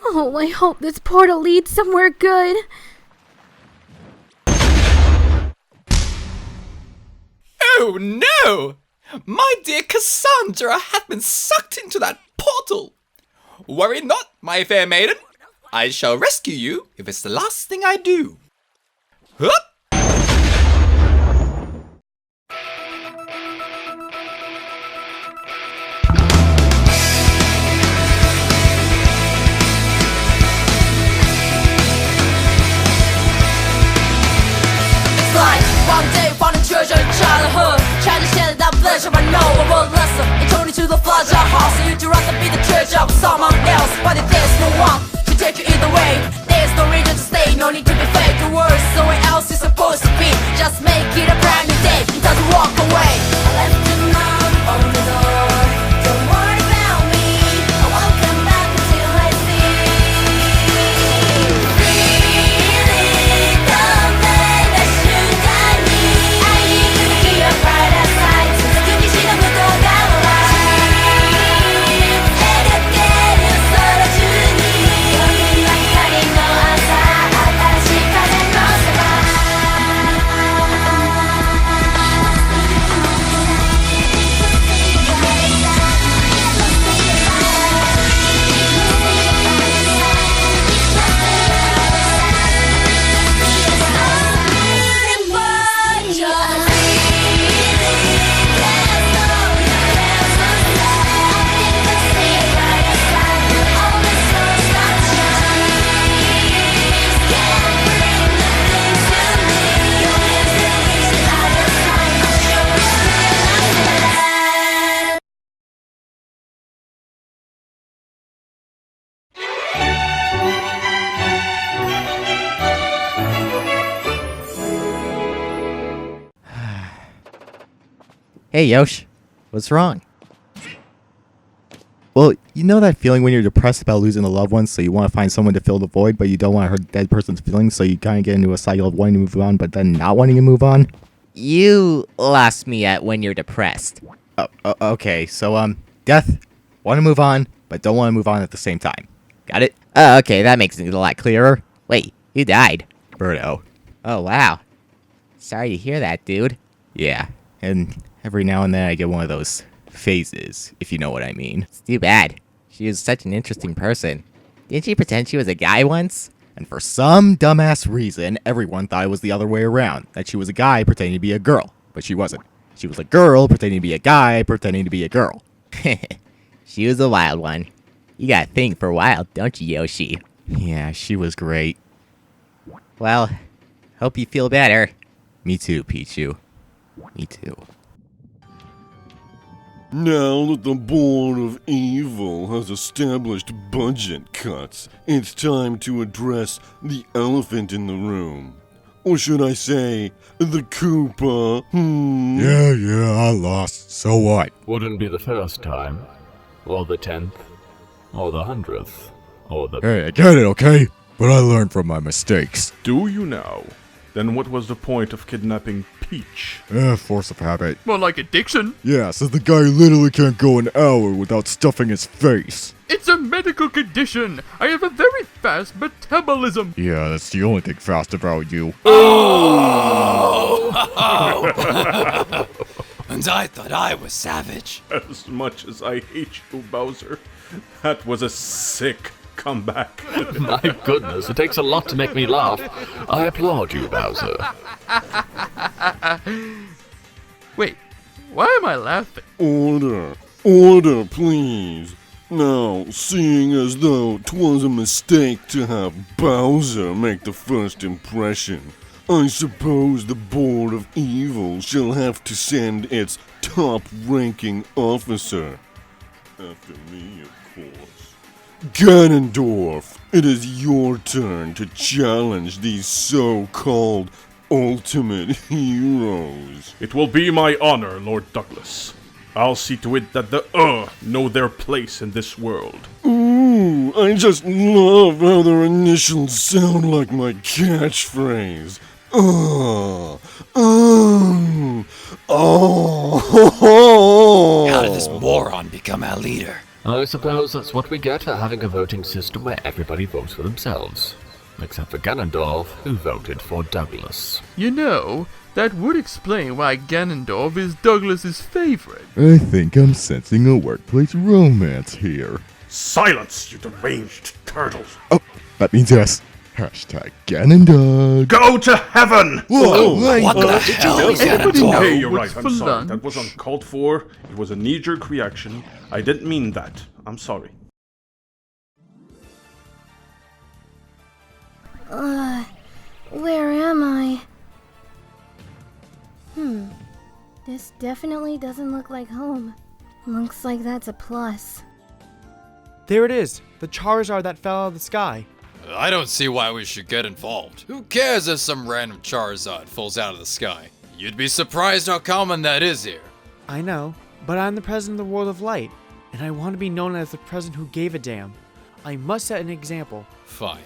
Oh, I hope this portal leads somewhere good. Oh no! My dear Cassandra hath been sucked into that portal! Worry not, my fair maiden. I shall rescue you if it's the last thing I do. Hup! One day found a treasure in childhood, trying to share that pleasure. I know a world lesson. It turned into the fragile house. So you'd rather be the treasure of someone else, but if there's no one to take you either way, there's no reason to stay. No need to be fake. The world somewhere else is supposed to be. Just make it a brand new day. It doesn't walk away. I left your mom on the door. Don't worry about me. I won't come back until I see. Really don't let us shoot at me. I need to be a brighter side. So the good is in the good of our lives. Let it get you so that you need. Don't be like cutting no outside. I gotta see cause I know survive. Hey, Yoshi. What's wrong? Well, you know that feeling when you're depressed about losing a loved one, so you want to find someone to fill the void, but you don't want to hurt the dead person's feelings, so you kind of get into a cycle of wanting to move on, but then not wanting to move on? You lost me at when you're depressed. Okay, so, death, want to move on, but don't want to move on at the same time. Got it? Oh, okay, that makes it a lot clearer. Wait, who died? Birdo. Oh, wow. Sorry to hear that, dude. Yeah, and every now and then I get one of those phases, if you know what I mean. It's too bad. She was such an interesting person. Didn't she pretend she was a guy once? And for some dumbass reason, everyone thought it was the other way around, that she was a guy pretending to be a girl, but she wasn't. She was a girl pretending to be a guy pretending to be a girl. She was a wild one. You got a thing for wild, don't you, Yoshi? Yeah, she was great. Well, hope you feel better. Me too, Pichu. Me too. Now that the Board of Evil has established budget cuts, it's time to address the elephant in the room. Or should I say, the Koopa? Yeah, I lost. So what? Wouldn't be the first time, or the 10th, or the 100th, or the... Hey, I get it, okay? But I learned from my mistakes. Do you now? Then what was the point of kidnapping Peach? Force of habit. More like addiction. Yeah, says the guy literally can't go an hour without stuffing his face. It's a medical condition. I have a very fast metabolism. Yeah, that's the only thing fast about you. And I thought I was savage. As much as I hate you, Bowser, that was a sick comeback. My goodness, it takes a lot to make me laugh. I applaud you, Bowser. Wait, why am I laughing? Order, please. Now, seeing as though 'twas a mistake to have Bowser make the first impression, I suppose the Board of Evil shall have to send its top-ranking officer. After me, of course. Ganondorf, it is your turn to challenge these so-called ultimate heroes. It will be my honor, Lord Douglas. I'll see to it that the know their place in this world. Ooh, I just love how their initials sound like my catchphrase. How did this moron become our leader? I suppose that's what we get for having a voting system where everybody votes for themselves. Except for Ganondorf, who voted for Douglas. You know, that would explain why Ganondorf is Douglas's favorite. I think I'm sensing a workplace romance here. Silence, you deranged turtles! Oh, that means yes. Hashtag Ganondorf. Go to heaven! Whoa, What the hell is Everybody Ganondorf? Hey, know you're what's right, for I'm sorry. lunch? That was uncalled for. It was a knee-jerk reaction. I didn't mean that. I'm sorry. Where am I? This definitely doesn't look like home. Looks like that's a plus. There it is, the Charizard that fell out of the sky. I don't see why we should get involved. Who cares if some random Charizard falls out of the sky? You'd be surprised how common that is here. I know, but I'm the president of the world of light, and I want to be known as the president who gave a damn. I must set an example. Fine.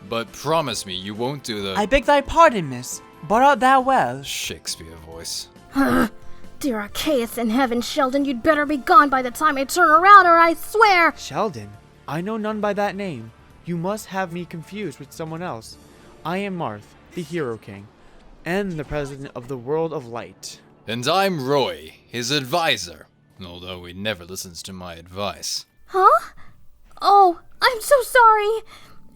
But promise me you won't do the I beg thy pardon, miss, but art thou well? Shakespeare voice. Dear Arceus in heaven, Sheldon, you'd better be gone by the time I turn around, or I swear! Sheldon? I know none by that name. You must have me confused with someone else. I am Marth, the Hero King, and the president of the world of light. And I'm Roy, his advisor. Although he never listens to my advice. Huh? Oh, I'm so sorry!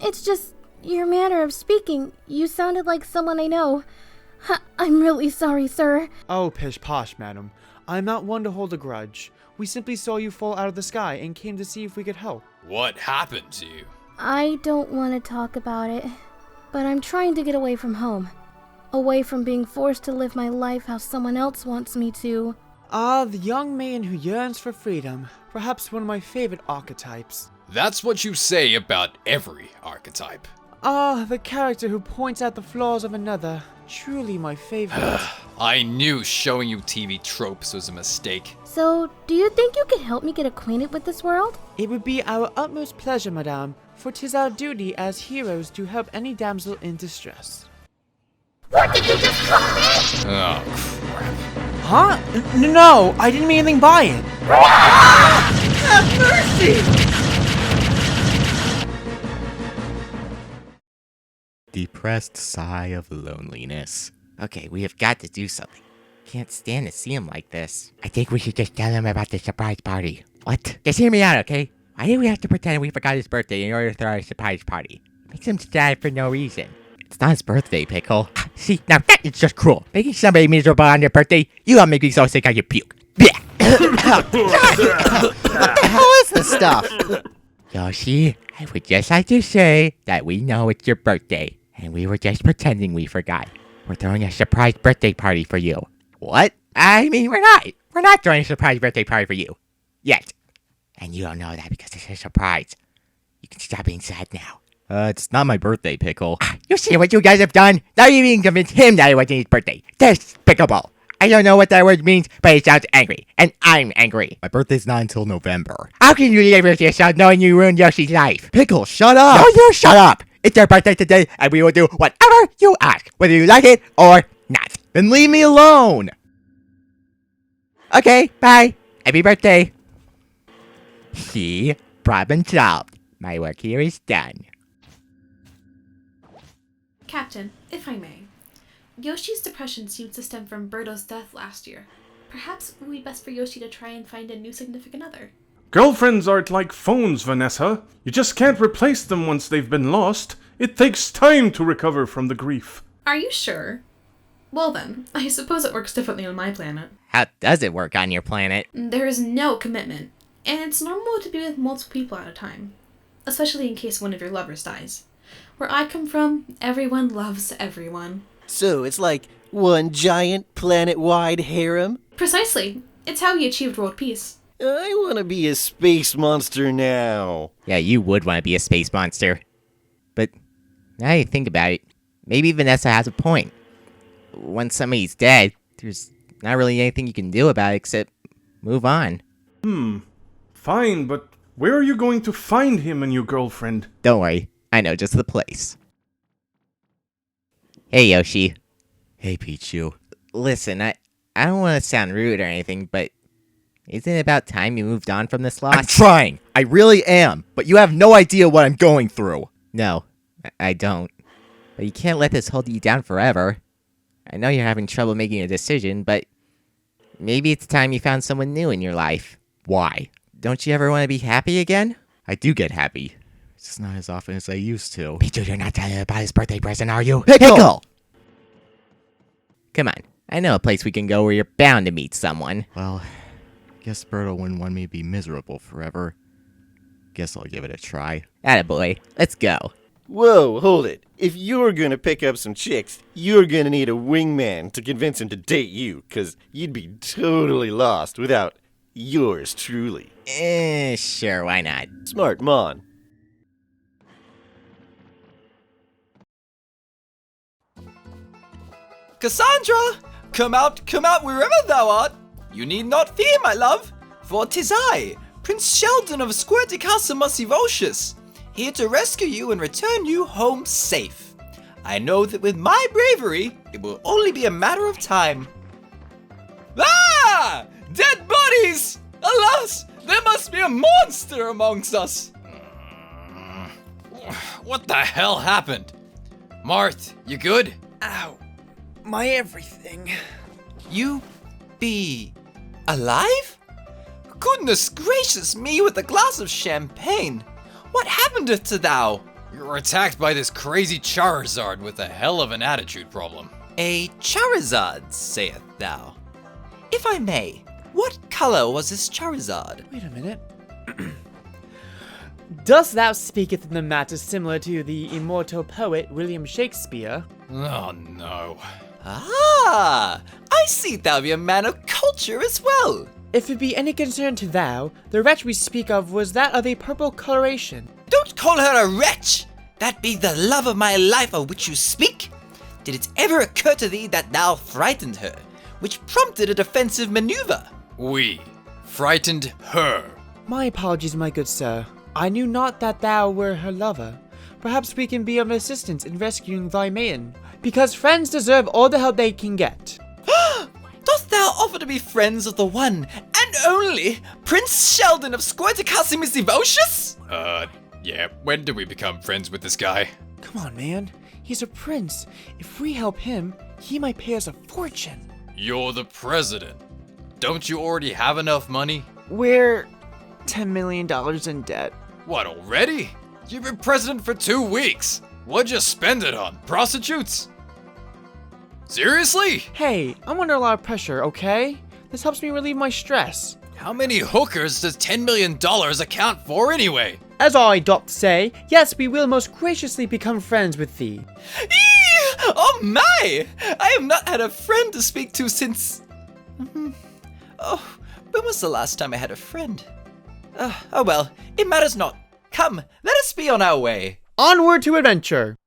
It's just your manner of speaking. You sounded like someone I know. I'm really sorry, sir. Oh, pish posh, madam. I'm not one to hold a grudge. We simply saw you fall out of the sky and came to see if we could help. What happened to you? I don't want to talk about it, but I'm trying to get away from home. Away from being forced to live my life how someone else wants me to. Ah, the young man who yearns for freedom. Perhaps one of my favorite archetypes. That's what you say about every archetype. Ah, the character who points out the flaws of another. Truly my favorite. I knew showing you TV tropes was a mistake. So, do you think you could help me get acquainted with this world? It would be our utmost pleasure, madame, for 'tis our duty as heroes to help any damsel in distress. What did you just call me? Oh, crap. Huh? No, I didn't mean anything by it. Have mercy! Depressed sigh of loneliness. Okay, we have got to do something. Can't stand to see him like this. I think we should just tell him about the surprise party. What? Just hear me out, okay? Why do we have to pretend we forgot his birthday in order to throw a surprise party? Makes him sad for no reason. It's not his birthday, Pickle. See, now that is just cruel. Making somebody miserable on their birthday, you all make me so sick I can puke. Blech. What the hell is this stuff? Yoshi, I would just like to say that we know it's your birthday, and we were just pretending we forgot. We're throwing a surprise birthday party for you. What? I mean, we're not. We're not throwing a surprise birthday party for you. Yet. And you don't know that because it's a surprise. You can stop being sad now. It's not my birthday, Pickle. You see what you guys have done? Now you even convinced him that it wasn't his birthday. Despicable. I don't know what that word means, but it sounds angry. And I'm angry. My birthday's not until November. How can you live with yourself knowing you ruined Yoshi's life? Pickle, shut up! No, you shut up! It's your birthday today, and we will do whatever you ask, whether you like it or not. Then leave me alone! Okay, bye. Happy birthday. See? Problem solved. My work here is done. Captain, if I may. Yoshi's depression seems to stem from Birdo's death last year. Perhaps it would be best for Yoshi to try and find a new significant other. Girlfriends aren't like phones, Vanessa. You just can't replace them once they've been lost. It takes time to recover from the grief. Are you sure? Well then, I suppose it works differently on my planet. How does it work on your planet? There is no commitment, and it's normal to be with multiple people at a time, especially in case one of your lovers dies. Where I come from, everyone loves everyone. So it's like one giant planet-wide harem? Precisely. It's how we achieved world peace. I want to be a space monster now. Yeah, you would want to be a space monster. But now you think about it, maybe Vanessa has a point. Once somebody's dead, there's not really anything you can do about it except move on. Fine, but where are you going to find him and your girlfriend? Don't worry, I know just the place. Hey, Yoshi. Hey, Pichu. Listen, I don't want to sound rude or anything, but isn't it about time you moved on from this loss? I'm trying! I really am, but you have no idea what I'm going through. No, I don't. But you can't let this hold you down forever. I know you're having trouble making a decision, but maybe it's time you found someone new in your life. Why? Don't you ever want to be happy again? I do get happy. It's just not as often as I used to. Pichu, you're not telling him about his birthday present, are you? Pickle! Come on. I know a place we can go where you're bound to meet someone. Well, guess Berto wouldn't want me to be miserable forever. Guess I'll give it a try. Attaboy. Let's go. Whoa, hold it. If you're gonna pick up some chicks, you're gonna need a wingman to convince him to date you, 'cause you'd be totally lost without yours truly. Sure, why not? Smart Mon. Cassandra, come out wherever thou art. You need not fear, my love, for 'tis I, Prince Sheldon of Squirticassimosivocious, here to rescue you and return you home safe. I know that with my bravery, it will only be a matter of time. Ah! Dead bodies! Alas, there must be a monster amongst us! What the hell happened? Marth, you good? Ow. My everything. You be alive? Goodness gracious me with a glass of champagne! What happened to thou? We were attacked by this crazy Charizard with a hell of an attitude problem. A Charizard, saith thou? If I may, what color was this Charizard? Wait a minute. Dost thou speaketh in a matter similar to the immortal poet William Shakespeare? Oh no. Ah! I see thou be a man of culture as well. If it be any concern to thou, the wretch we speak of was that of a purple coloration. Don't call her a wretch! That be the love of my life of which you speak? Did it ever occur to thee that thou frightened her, which prompted a defensive maneuver? We frightened her. My apologies, my good sir. I knew not that thou were her lover. Perhaps we can be of assistance in rescuing thy maiden, because friends deserve all the help they can get. Dost thou offer to be friends of the one and only Prince Sheldon of Squirticassimosivocious? Yeah, when did we become friends with this guy? Come on, man. He's a prince. If we help him, he might pay us a fortune. You're the president. Don't you already have enough money? We're $10 million in debt. What, already? You've been president for 2 weeks. What'd you spend it on? Prostitutes? Seriously? Hey, I'm under a lot of pressure, okay? This helps me relieve my stress. How many hookers does $10 million account for anyway? As I doth say, yes, we will most graciously become friends with thee. Eee! Oh my! I have not had a friend to speak to since... Oh, when was the last time I had a friend? Oh well, it matters not. Come, let us be on our way. Onward to adventure!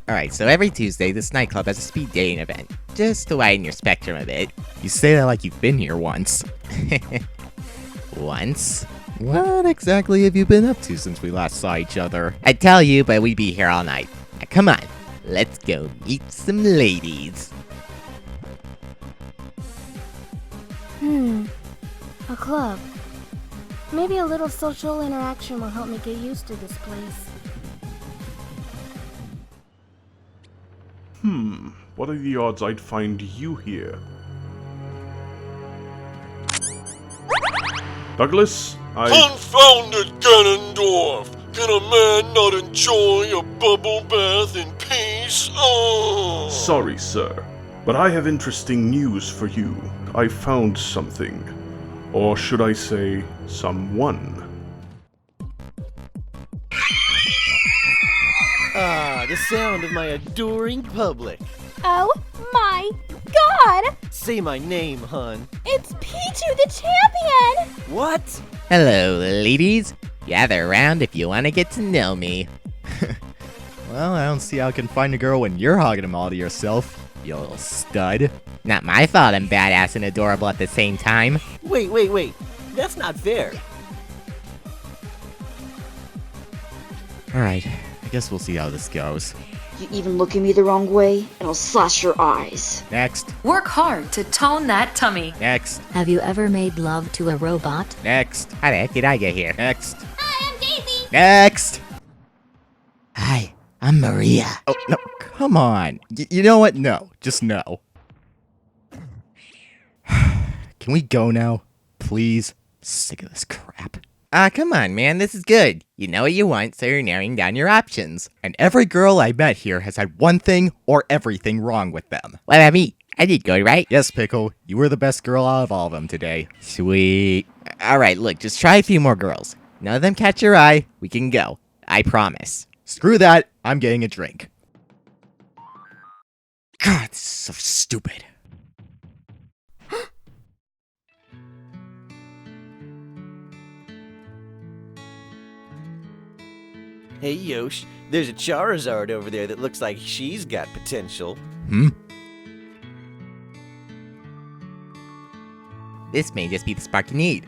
Alright, so every Tuesday, this nightclub has a speed dating event, just to widen your spectrum a bit. You say that like you've been here once. Once? What exactly have you been up to since we last saw each other? I'd tell you, but we'd be here all night. Now, come on, let's go meet some ladies. A club. Maybe a little social interaction will help me get used to this place. What are the odds I'd find you here? Douglas, Confounded Ganondorf! Can a man not enjoy a bubble bath in peace? Oh! Sorry, sir, but I have interesting news for you. I found something. Or should I say, someone. Ah, the sound of my adoring public. Oh my god! Say my name, hun. It's Pichu the champion! What? Hello, ladies. Gather around if you want to get to know me. Well, I don't see how I can find a girl when you're hogging them all to yourself, you little stud. Not my fault I'm badass and adorable at the same time. Wait. That's not fair. Alright, I guess we'll see how this goes. You even look at me the wrong way, and I'll slash your eyes. Next. Work hard to tone that tummy. Next. Have you ever made love to a robot? Next. How the heck did I get here? Next. Hi, I'm Daisy. Next. Hi, I'm Maria. Oh, no, come on. You know what? No, just no. Can we go now? Please? Sick of this crap. Come on, man, this is good. You know what you want, so you're narrowing down your options. And every girl I met here has had one thing or everything wrong with them. What about me? I did good, right? Yes, Pickle, you were the best girl out of all of them today. Sweet. Alright, look, just try a few more girls. None of them catch your eye, we can go. I promise. Screw that, I'm getting a drink. God, this is so stupid. Hey, Yosh, there's a Charizard over there that looks like she's got potential. This may just be the spark you need.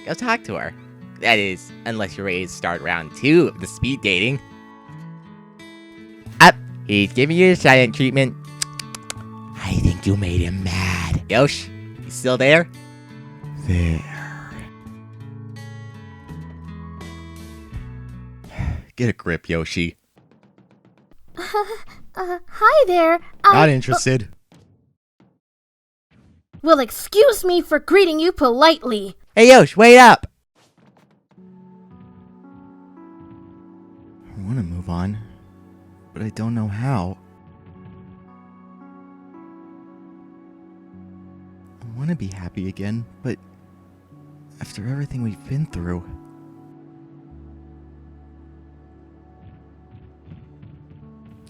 Go talk to her. That is, unless you're ready to start round 2 of the speed dating. Up! He's giving you the silent treatment. I think you made him mad. Yosh, you still there? There. Get a grip, Yoshi. Hi there. Not interested. Well, excuse me for greeting you politely. Hey, Yosh, wait up! I want to move on, but I don't know how. I want to be happy again, but after everything we've been through...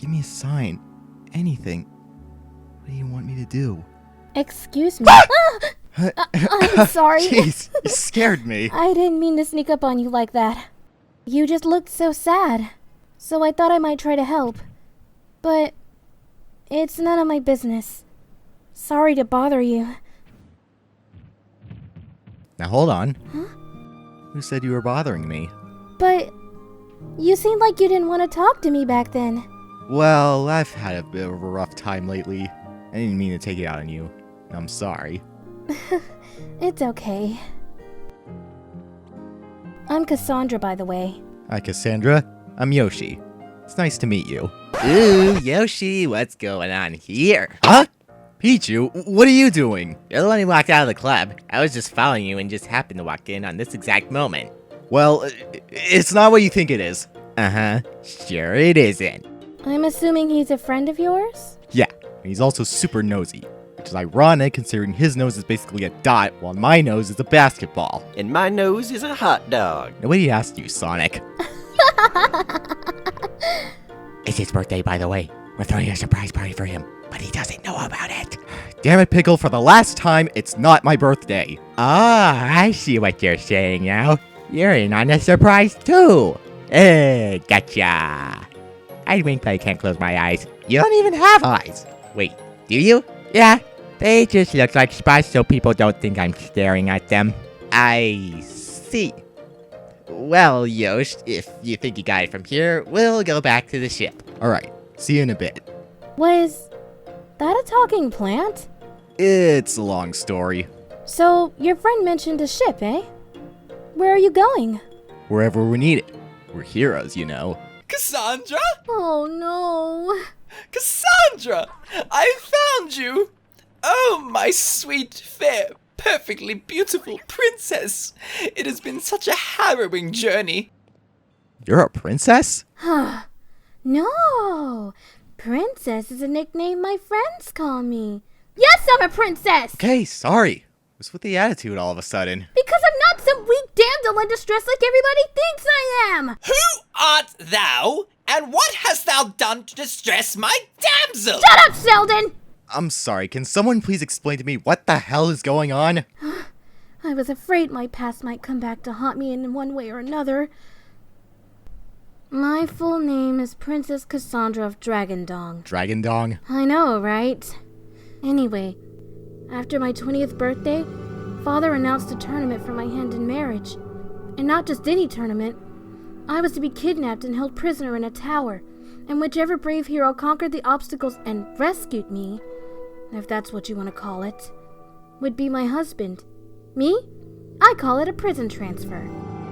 Give me a sign. Anything. What do you want me to do? Excuse me. I'm sorry. Jeez, you scared me. I didn't mean to sneak up on you like that. You just looked so sad. So I thought I might try to help. But it's none of my business. Sorry to bother you. Now hold on. Huh? Who said you were bothering me? But you seemed like you didn't want to talk to me back then. Well, I've had a bit of a rough time lately. I didn't mean to take it out on you. I'm sorry. It's okay. I'm Cassandra, by the way. Hi, Cassandra. I'm Yoshi. It's nice to meet you. Ooh, Yoshi, what's going on here? Huh? Pichu, what are you doing? You're the one who walked out of the club. I was just following you and just happened to walk in on this exact moment. Well, it's not what you think it is. Uh-huh. Sure it isn't. I'm assuming he's a friend of yours? Yeah, and he's also super nosy, which is ironic considering his nose is basically a dot while my nose is a basketball. And my nose is a hot dog. Nobody asked you, Sonic. It's his birthday, by the way. We're throwing a surprise party for him, but he doesn't know about it. Damn it, Pickle, for the last time, it's not my birthday. Ah, I see what you're saying now. You're in on the surprise, too. Gotcha. I wink, but I can't close my eyes. You don't even have eyes. Wait, do you? Yeah, they just look like spots so people don't think I'm staring at them. I see. Well, Yosh, if you think you got it from here, we'll go back to the ship. Alright, see you in a bit. Was that a talking plant? It's a long story. So, your friend mentioned a ship, eh? Where are you going? Wherever we need it. We're heroes, you know. Cassandra? Oh no. Cassandra! I found you! Oh, my sweet, fair, perfectly beautiful princess! It has been such a harrowing journey. You're a princess? No! Princess is a nickname my friends call me. Yes, I'm a princess! Okay, sorry. What's with the attitude all of a sudden? Because I'm not some weak damsel in distress like everybody thinks I am! Who art thou, and what hast thou done to distress my damsel? Shut up, Sheldon! I'm sorry, can someone please explain to me what the hell is going on? I was afraid my past might come back to haunt me in one way or another. My full name is Princess Cassandra of Dragondong. Dragondong? I know, right? Anyway, after my 20th birthday, Father announced a tournament for my hand in marriage. And not just any tournament. I was to be kidnapped and held prisoner in a tower, And whichever brave hero conquered the obstacles and rescued me, if that's what you want to call it, would be my husband. Me? I call it a prison transfer.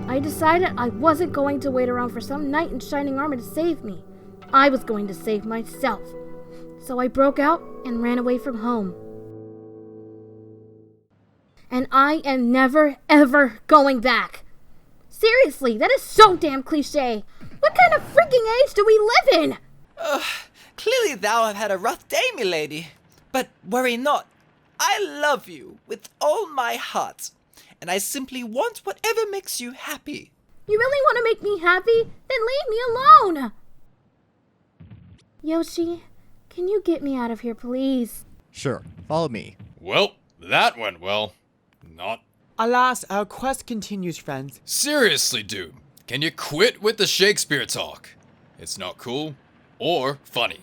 I decided I wasn't going to wait around for some knight in shining armor to save me. I was going to save myself. So I broke out and ran away from home. And I am never, ever going back. Seriously, that is so damn cliche. What kind of freaking age do we live in? Clearly thou have had a rough day, milady. But worry not. I love you with all my heart. And I simply want whatever makes you happy. You really want to make me happy? Then leave me alone! Yoshi, can you get me out of here, please? Sure, follow me. Well, that went well. Not. Alas, our quest continues, friends. Seriously, dude. Can you quit with the Shakespeare talk? It's not cool or funny.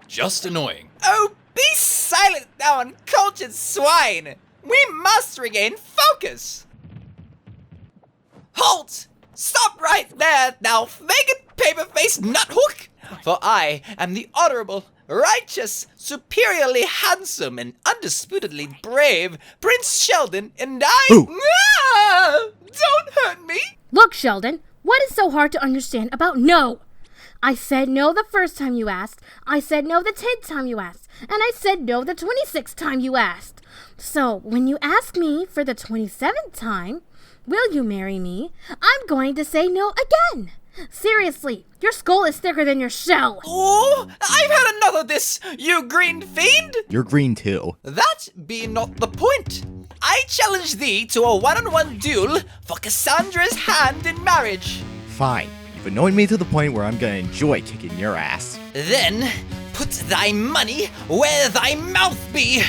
Just annoying. Oh, be silent, thou uncultured swine! We must regain focus! Halt! Stop right there, thou faggot paper-faced nuthook! For I am the honorable, righteous, superiorly handsome, and undisputedly brave Prince Sheldon, and I... Don't hurt me! Look, Sheldon, what is so hard to understand about no? I said no the first time you asked, I said no the 10th time you asked, and I said no the 26th time you asked. So, when you ask me for the 27th time, will you marry me? I'm going to say no again. Seriously, your skull is thicker than your shell. Oh, I've had enough of this, you green fiend! You're green too. That be not the point. I challenge thee to a one-on-one duel for Cassandra's hand in marriage. Fine. You've annoyed me to the point where I'm gonna enjoy kicking your ass. Then, put thy money where thy mouth be.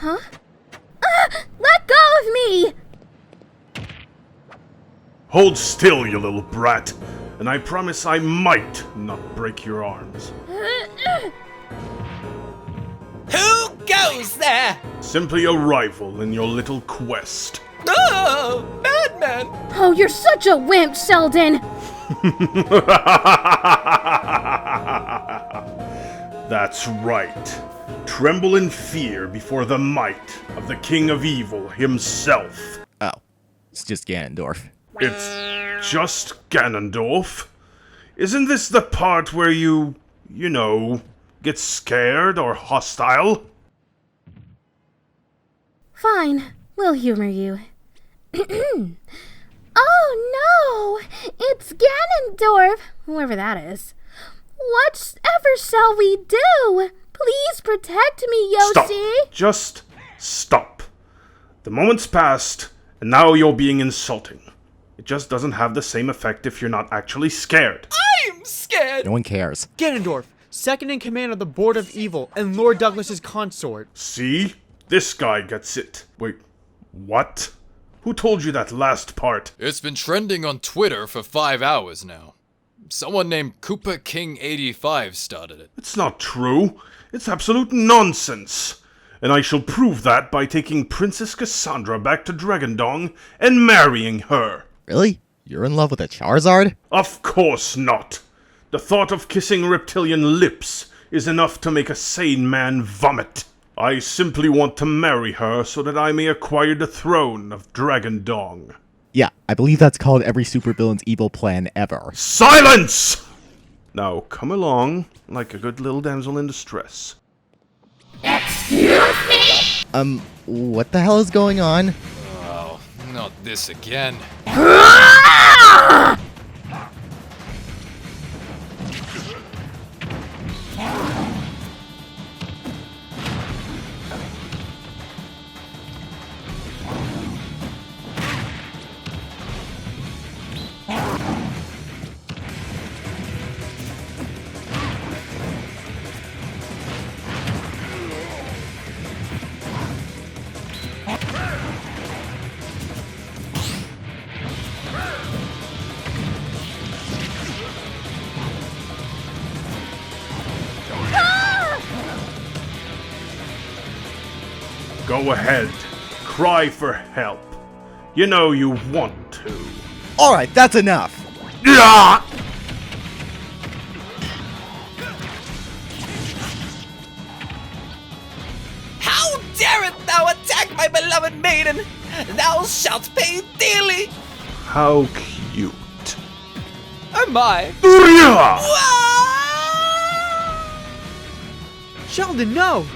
Huh? Let go of me! Hold still, you little brat, and I promise I might not break your arms. Who goes there? Simply a rival in your little quest. Oh, madman! Oh, you're such a wimp, Sheldon! That's right. Tremble in fear before the might of the King of Evil himself. Oh, it's just Ganondorf. It's just Ganondorf? Isn't this the part where you know, get scared or hostile? Fine, we'll humor you. Oh no! It's Ganondorf! Whoever that is. Whatever shall we do? Please protect me, Yoshi! Stop! Just stop. The moment's passed, and now you're being insulting. It just doesn't have the same effect if you're not actually scared. I'm scared! No one cares. Ganondorf, second in command of the Board of Evil and Lord Douglas's consort. See? This guy gets it. Wait, what? Who told you that last part? It's been trending on Twitter for 5 hours now. Someone named Koopa King 85 started it. It's not true. It's absolute nonsense. And I shall prove that by taking Princess Cassandra back to Dragondong and marrying her. Really? You're in love with a Charizard? Of course not. The thought of kissing reptilian lips is enough to make a sane man vomit. I simply want to marry her so that I may acquire the throne of Dragondong. Yeah, I believe that's called every supervillain's evil plan ever. Silence! Now come along, like a good little damsel in distress. Excuse me? What the hell is going on? Oh, not this again. Go ahead. Cry for help. You know you want to. Alright, that's enough. Yeah! How darest thou attack my beloved maiden? Thou shalt pay dearly. How cute. Oh my. Yeah! Sheldon, no!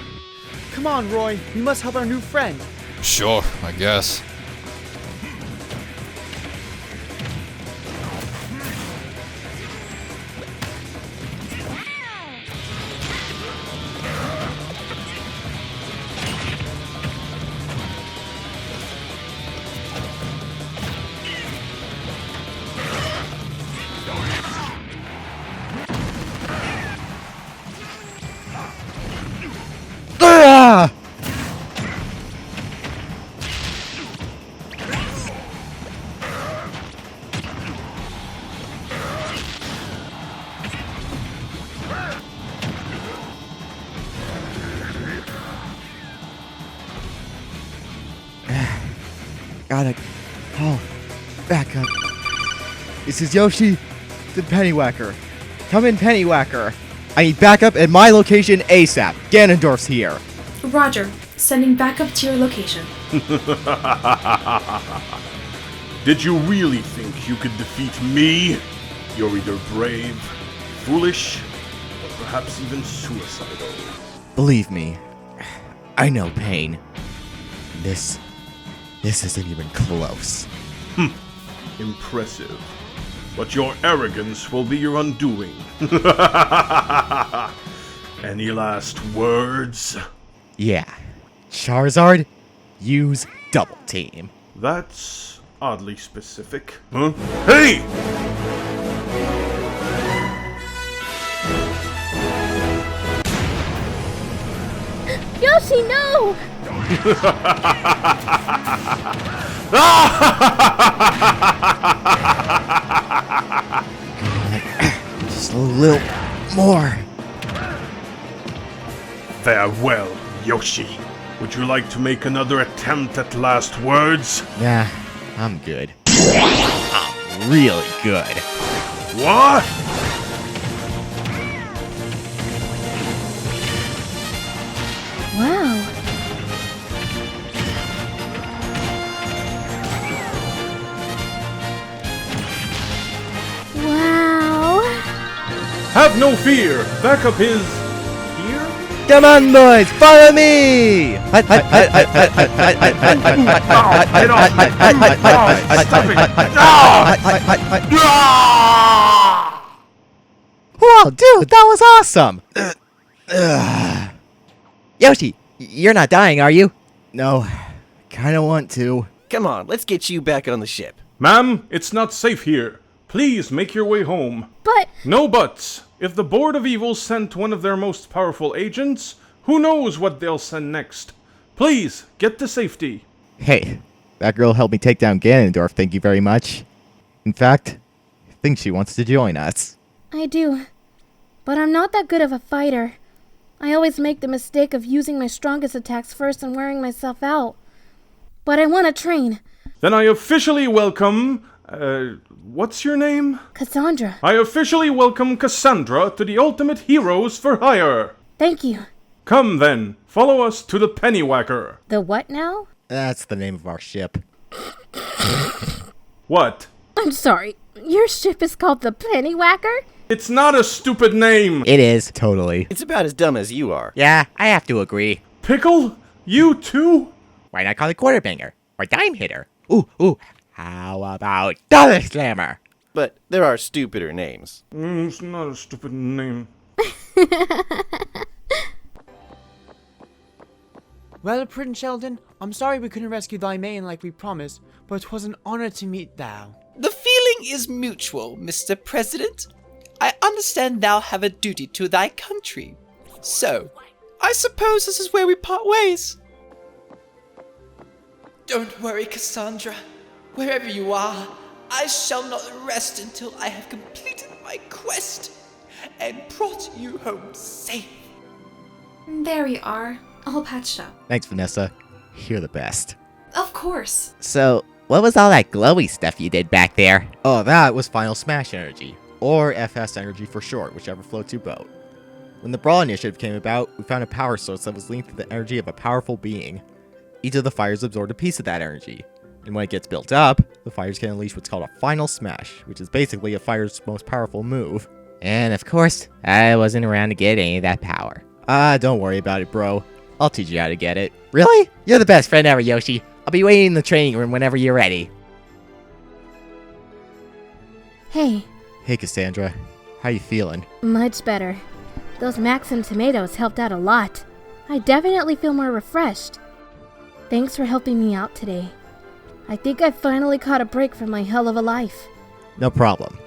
Come on, Roy. We must help our new friend. Sure, I guess. Ah! Gotta call back up. This is Yoshi, the Pennywhacker. Come in, Pennywhacker. I need backup at my location ASAP. Ganondorf's here. Roger, sending backup to your location. Did you really think you could defeat me? You're either brave, foolish, or perhaps even suicidal. Believe me, I know pain. This isn't even close. Impressive. But your arrogance will be your undoing. Any last words? Yeah. Charizard, use double team. That's oddly specific. Huh? Hey! Yoshi, no! Just a little more. Farewell, Yoshi. Would you like to make another attempt at last words? Nah, I'm good. I'm really good. What? Wow. Wow. Have no fear. Backup is here. Come on, boys, follow me! Whoa, dude, that was awesome! Yoshi, you're not dying, are you? No, kinda want to. Come on, let's get you back on the ship. Ma'am, it's not safe here. Please make your way home. But... No buts. If the Board of Evil sent one of their most powerful agents, who knows what they'll send next. Please, get to safety. Hey, that girl helped me take down Ganondorf, thank you very much. In fact, I think she wants to join us. I do. But I'm not that good of a fighter. I always make the mistake of using my strongest attacks first and wearing myself out. But I want to train. Then I officially welcome... what's your name? Cassandra. I officially welcome Cassandra to the Ultimate Heroes for Hire. Thank you. Come then, follow us to the Pennywhacker. The what now? That's the name of our ship. What? I'm sorry. Your ship is called the Pennywhacker? It's not a stupid name. It is, totally. It's about as dumb as you are. Yeah, I have to agree. Pickle? You too? Why not call it Quarterbanger or Dime Hitter? Ooh, how about Dollar Slammer? But there are stupider names. It's not a stupid name. Well, Prince Sheldon, I'm sorry we couldn't rescue thy maiden like we promised, but 'twas an honor to meet thou. The feeling is mutual, Mr. President. I understand thou have a duty to thy country. So, I suppose this is where we part ways. Don't worry, Cassandra. Wherever you are, I shall not rest until I have completed my quest and brought you home safe. There we are, all patched up. Thanks, Vanessa. You're the best. Of course. So, what was all that glowy stuff you did back there? Oh, that was Final Smash energy, or FS energy for short, whichever floats your boat. When the Brawl initiative came about, we found a power source that was linked to the energy of a powerful being. Each of the fires absorbed a piece of that energy, and when it gets built up, the fires can unleash what's called a Final Smash, which is basically a fire's most powerful move. And of course, I wasn't around to get any of that power. Don't worry about it, bro. I'll teach you how to get it. Really? You're the best friend ever, Yoshi. I'll be waiting in the training room whenever you're ready. Hey, Hey, Cassandra. How you feeling? much better. Those Maxim tomatoes helped out a lot. I definitely feel more refreshed. Thanks for helping me out today. I think I finally caught a break from my hell of a life. No problem.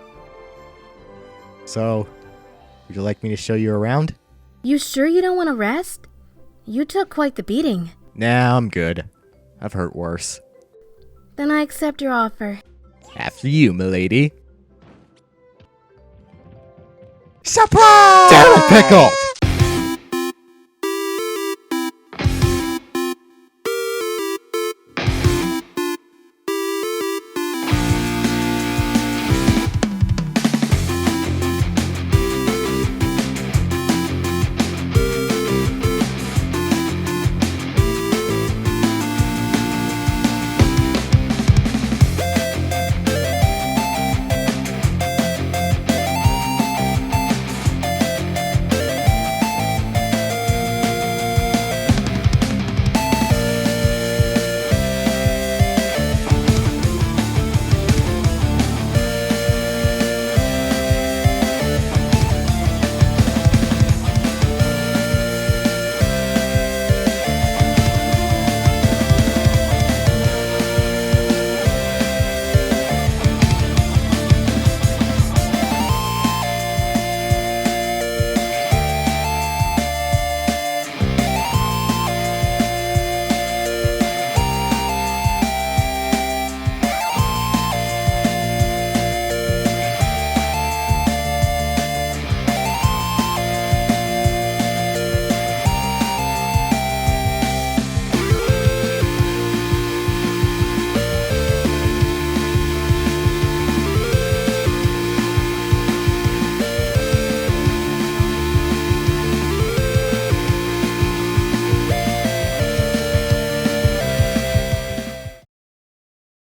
So, would you like me to show you around? You sure you don't want to rest? You took quite the beating. Nah, I'm good. I've hurt worse. Then I accept your offer. After you, milady. Surprise! Damn it, Pickle!